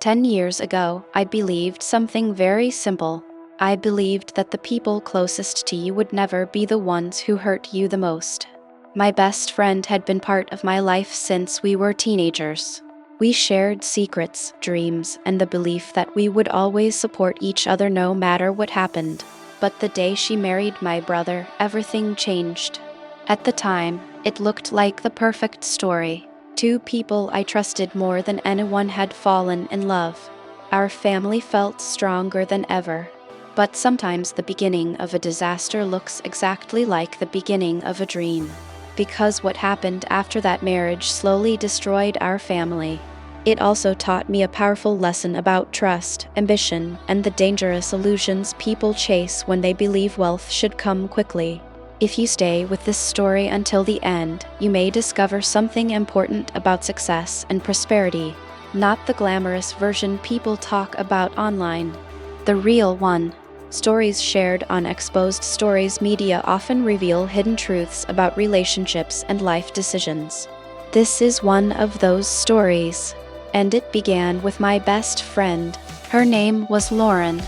10 years ago, I believed something very simple. I believed that the people closest to you would never be the ones who hurt you the most. My best friend had been part of my life since we were teenagers. We shared secrets, dreams, and the belief that we would always support each other no matter what happened. But the day she married my brother, everything changed. At the time, it looked like the perfect story. Two people I trusted more than anyone had fallen in love. Our family felt stronger than ever. But sometimes the beginning of a disaster looks exactly like the beginning of a dream. Because what happened after that marriage slowly destroyed our family. It also taught me a powerful lesson about trust, ambition, and the dangerous illusions people chase when they believe wealth should come quickly. If you stay with this story until the end, you may discover something important about success and prosperity, not the glamorous version people talk about online. The real one. Stories shared on Exposed Stories Media often reveal hidden truths about relationships and life decisions. This is one of those stories. And it began with my best friend. Her name was Lauren.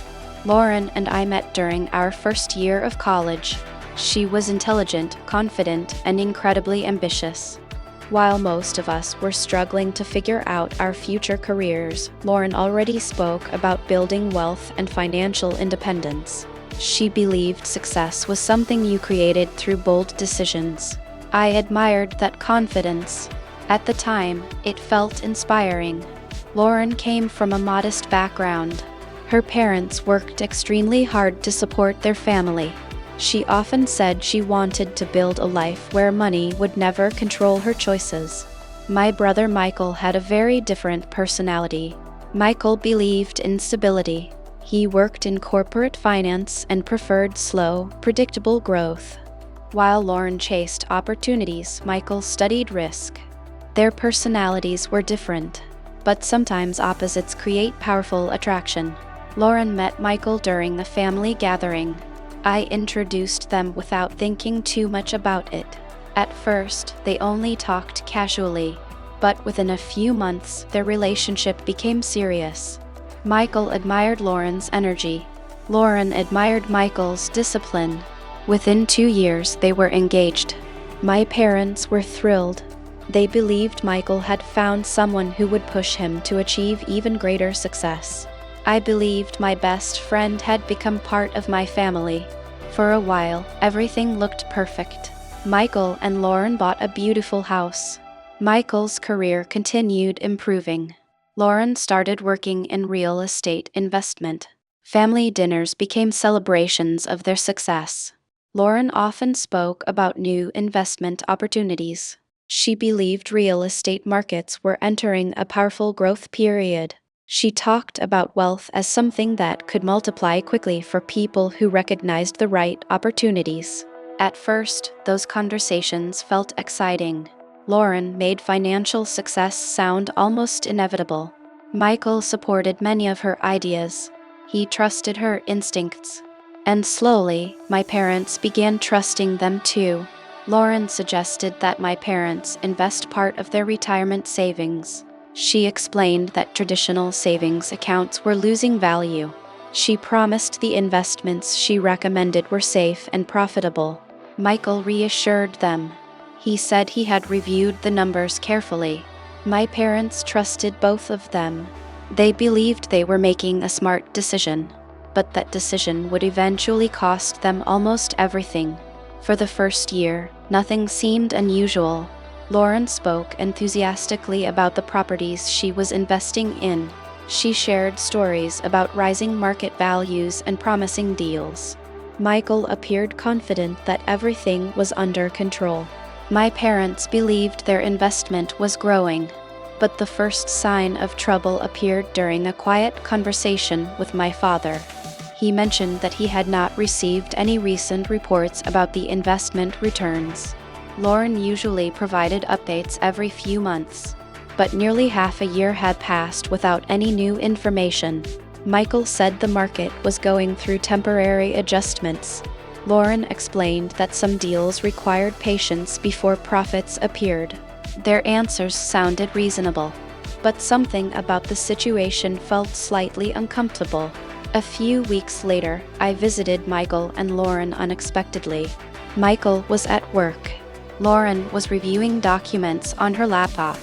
Lauren and I met during our first year of college. She was intelligent, confident, and incredibly ambitious. While most of us were struggling to figure out our future careers, Lauren already spoke about building wealth and financial independence. She believed success was something you created through bold decisions. I admired that confidence. At the time, it felt inspiring. Lauren came from a modest background. Her parents worked extremely hard to support their family. She often said she wanted to build a life where money would never control her choices. My brother Michael had a very different personality. Michael believed in stability. He worked in corporate finance and preferred slow, predictable growth. While Lauren chased opportunities, Michael studied risk. Their personalities were different, but sometimes opposites create powerful attraction. Lauren met Michael during a family gathering. I introduced them without thinking too much about it. At first, they only talked casually, but within a few months, their relationship became serious. Michael admired Lauren's energy. Lauren admired Michael's discipline. Within 2 years, they were engaged. My parents were thrilled. They believed Michael had found someone who would push him to achieve even greater success. I believed my best friend had become part of my family. For a while, everything looked perfect. Michael and Lauren bought a beautiful house. Michael's career continued improving. Lauren started working in real estate investment. Family dinners became celebrations of their success. Lauren often spoke about new investment opportunities. She believed real estate markets were entering a powerful growth period. She talked about wealth as something that could multiply quickly for people who recognized the right opportunities. At first, those conversations felt exciting. Lauren made financial success sound almost inevitable. Michael supported many of her ideas. He trusted her instincts. And slowly, my parents began trusting them too. Lauren suggested that my parents invest part of their retirement savings. She explained that traditional savings accounts were losing value. She promised the investments she recommended were safe and profitable. Michael reassured them. He said he had reviewed the numbers carefully. My parents trusted both of them. They believed they were making a smart decision, but that decision would eventually cost them almost everything. For the first year, nothing seemed unusual. Lauren spoke enthusiastically about the properties she was investing in. She shared stories about rising market values and promising deals. Michael appeared confident that everything was under control. My parents believed their investment was growing, but the first sign of trouble appeared during a quiet conversation with my father. He mentioned that he had not received any recent reports about the investment returns. Lauren usually provided updates every few months, but nearly half a year had passed without any new information. Michael said the market was going through temporary adjustments. Lauren explained that some deals required patience before profits appeared. Their answers sounded reasonable. but something about the situation felt slightly uncomfortable. A few weeks later, I visited Michael and Lauren unexpectedly. Michael was at work. Lauren was reviewing documents on her laptop.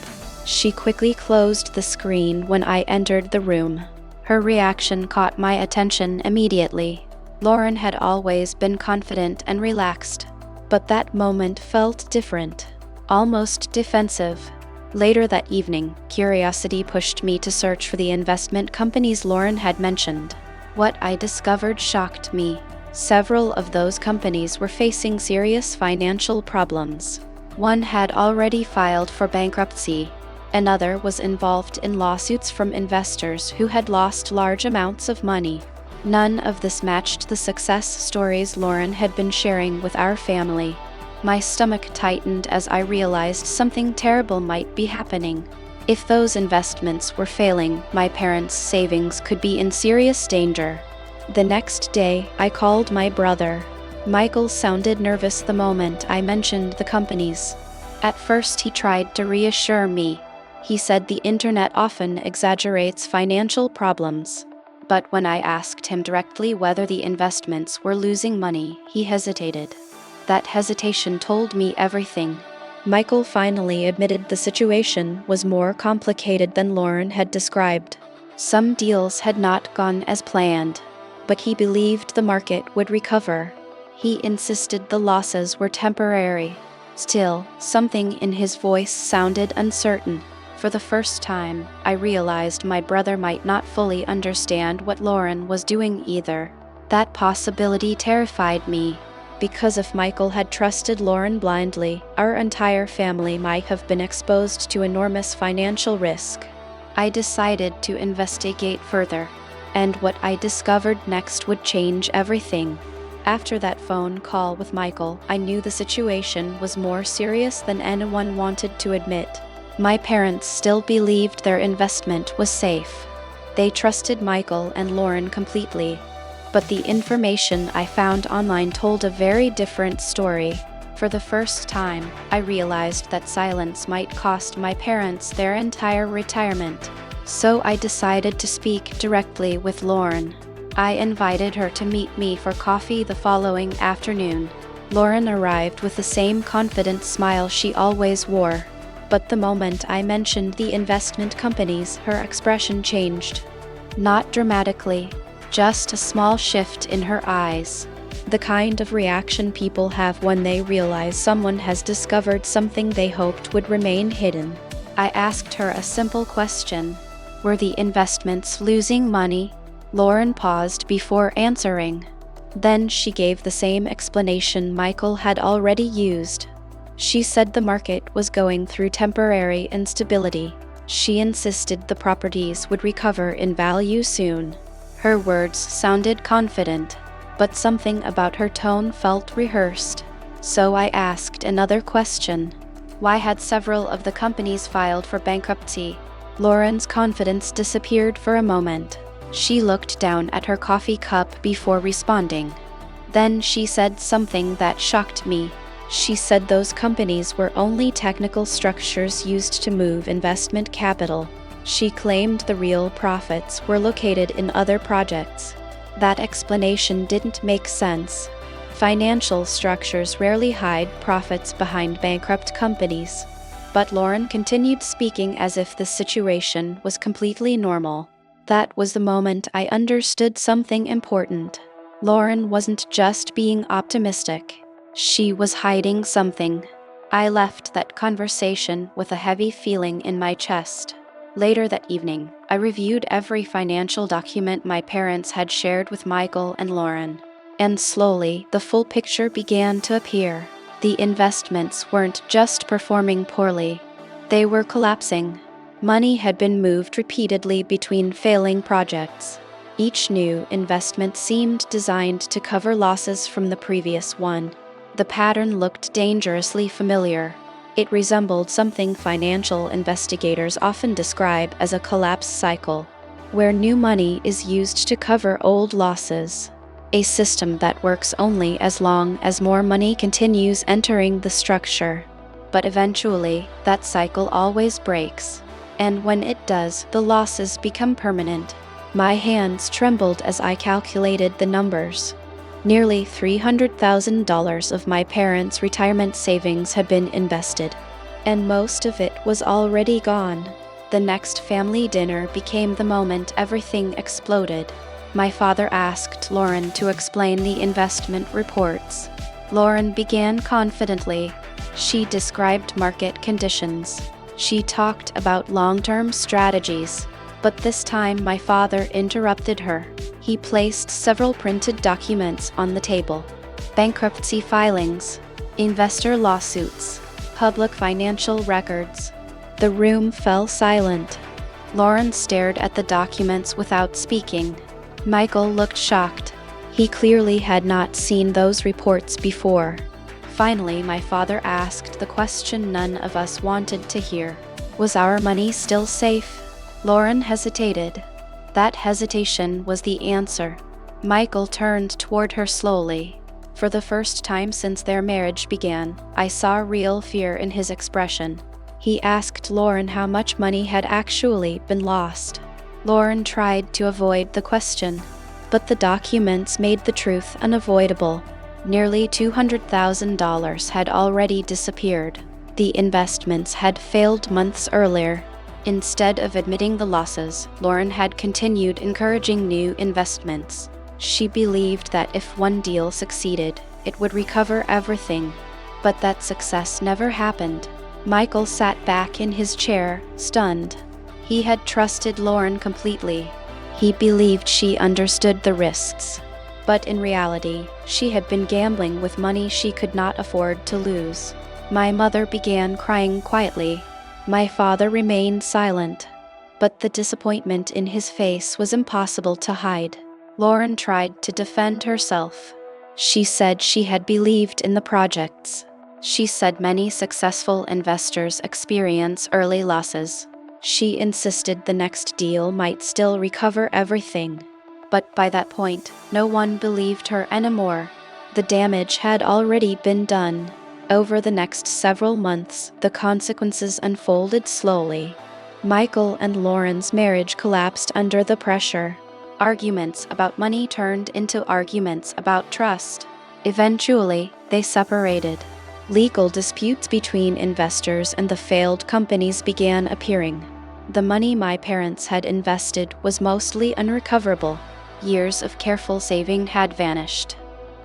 She quickly closed the screen when I entered the room. Her reaction caught my attention immediately. Lauren had always been confident and relaxed, but that moment felt different, almost defensive. Later that evening, curiosity pushed me to search for the investment companies Lauren had mentioned. What I discovered shocked me. Several of those companies were facing serious financial problems. One had already filed for bankruptcy. Another was involved in lawsuits from investors who had lost large amounts of money. None of this matched the success stories Lauren had been sharing with our family. My stomach tightened as I realized something terrible might be happening. If those investments were failing, my parents' savings could be in serious danger. The next day, I called my brother. Michael sounded nervous the moment I mentioned the companies. At first, he tried to reassure me. He said the internet often exaggerates financial problems. But when I asked him directly whether the investments were losing money, he hesitated. That hesitation told me everything. Michael finally admitted the situation was more complicated than Lauren had described. Some deals had not gone as planned, but he believed the market would recover. He insisted the losses were temporary. Still, something in his voice sounded uncertain. For the first time, I realized my brother might not fully understand what Lauren was doing either. That possibility terrified me, because if Michael had trusted Lauren blindly, our entire family might have been exposed to enormous financial risk. I decided to investigate further, and what I discovered next would change everything. After that phone call with Michael, I knew the situation was more serious than anyone wanted to admit. My parents still believed their investment was safe. They trusted Michael and Lauren completely. But the information I found online told a very different story. For the first time, I realized that silence might cost my parents their entire retirement. So I decided to speak directly with Lauren. I invited her to meet me for coffee the following afternoon. Lauren arrived with the same confident smile she always wore. But the moment I mentioned the investment companies, her expression changed. Not dramatically, just a small shift in her eyes. The kind of reaction people have when they realize someone has discovered something they hoped would remain hidden. I asked her a simple question. Were the investments losing money? Lauren paused before answering. Then she gave the same explanation Michael had already used. She said the market was going through temporary instability. She insisted the properties would recover in value soon. Her words sounded confident, but something about her tone felt rehearsed. So I asked another question. Why had several of the companies filed for bankruptcy? Lauren's confidence disappeared for a moment. She looked down at her coffee cup before responding. Then she said something that shocked me. She said those companies were only technical structures used to move investment capital. She claimed the real profits were located in other projects. That explanation didn't make sense. Financial structures rarely hide profits behind bankrupt companies. But Lauren continued speaking as if the situation was completely normal. That was the moment I understood something important. Lauren wasn't just being optimistic. She was hiding something. I left that conversation with a heavy feeling in my chest. Later that evening, I reviewed every financial document my parents had shared with Michael and Lauren. And slowly, the full picture began to appear. The investments weren't just performing poorly. They were collapsing. Money had been moved repeatedly between failing projects. Each new investment seemed designed to cover losses from the previous one. The pattern looked dangerously familiar. It resembled something financial investigators often describe as a collapse cycle, where new money is used to cover old losses. A system that works only as long as more money continues entering the structure. But eventually, that cycle always breaks. And when it does, the losses become permanent. My hands trembled as I calculated the numbers. Nearly $300,000 of my parents' retirement savings had been invested, and most of it was already gone. The next family dinner became the moment everything exploded. My father asked Lauren to explain the investment reports. Lauren began confidently. She described market conditions. She talked about long-term strategies. But this time my father interrupted her. He placed several printed documents on the table. Bankruptcy filings, investor lawsuits, public financial records. The room fell silent. Lauren stared at the documents without speaking. Michael looked shocked. He clearly had not seen those reports before. Finally, my father asked the question none of us wanted to hear. Was our money still safe? Lauren hesitated. That hesitation was the answer. Michael turned toward her slowly. For the first time since their marriage began, I saw real fear in his expression. He asked Lauren how much money had actually been lost. Lauren tried to avoid the question, but the documents made the truth unavoidable. Nearly $200,000 had already disappeared. The investments had failed months earlier. Instead of admitting the losses, Lauren had continued encouraging new investments. She believed that if one deal succeeded, it would recover everything. But that success never happened. Michael sat back in his chair, stunned. He had trusted Lauren completely. He believed she understood the risks. But in reality, she had been gambling with money she could not afford to lose. My mother began crying quietly. My father remained silent, but the disappointment in his face was impossible to hide. Lauren tried to defend herself. She said she had believed in the projects. She said many successful investors experience early losses. She insisted the next deal might still recover everything. But by that point, no one believed her anymore. The damage had already been done. Over the next several months, the consequences unfolded slowly. Michael and Lauren's marriage collapsed under the pressure. Arguments about money turned into arguments about trust. Eventually, they separated. Legal disputes between investors and the failed companies began appearing. The money my parents had invested was mostly unrecoverable. Years of careful saving had vanished.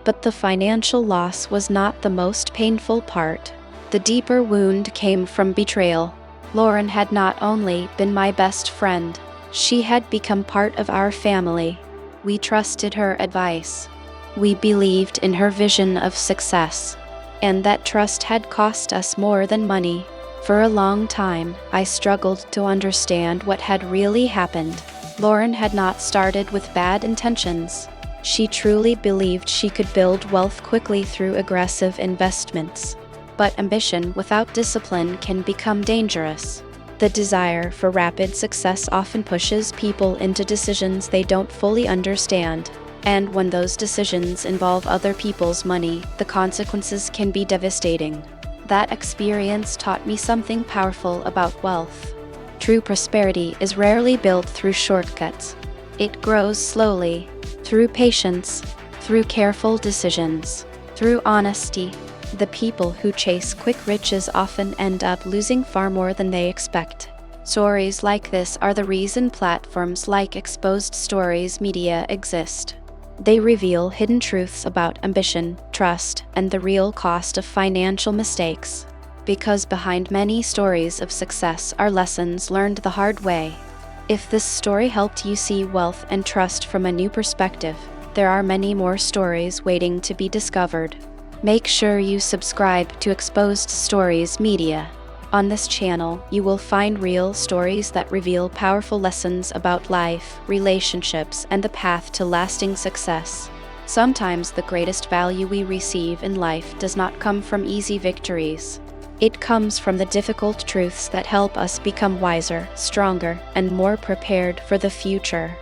But the financial loss was not the most painful part. The deeper wound came from betrayal. Lauren had not only been my best friend, she had become part of our family. We trusted her advice. We believed in her vision of success. And that trust had cost us more than money. For a long time, I struggled to understand what had really happened. Lauren had not started with bad intentions. She truly believed she could build wealth quickly through aggressive investments. But ambition without discipline can become dangerous. The desire for rapid success often pushes people into decisions they don't fully understand. And when those decisions involve other people's money, the consequences can be devastating. That experience taught me something powerful about wealth. True prosperity is rarely built through shortcuts. It grows slowly, through patience, through careful decisions, through honesty. The people who chase quick riches often end up losing far more than they expect. Stories like this are the reason platforms like Exposed Stories Media exist. They reveal hidden truths about ambition, trust, and the real cost of financial mistakes. Because behind many stories of success are lessons learned the hard way. If this story helped you see wealth and trust from a new perspective, there are many more stories waiting to be discovered. Make sure you subscribe to Exposed Stories Media. On this channel, you will find real stories that reveal powerful lessons about life, relationships, and the path to lasting success. Sometimes the greatest value we receive in life does not come from easy victories. It comes from the difficult truths that help us become wiser, stronger, and more prepared for the future.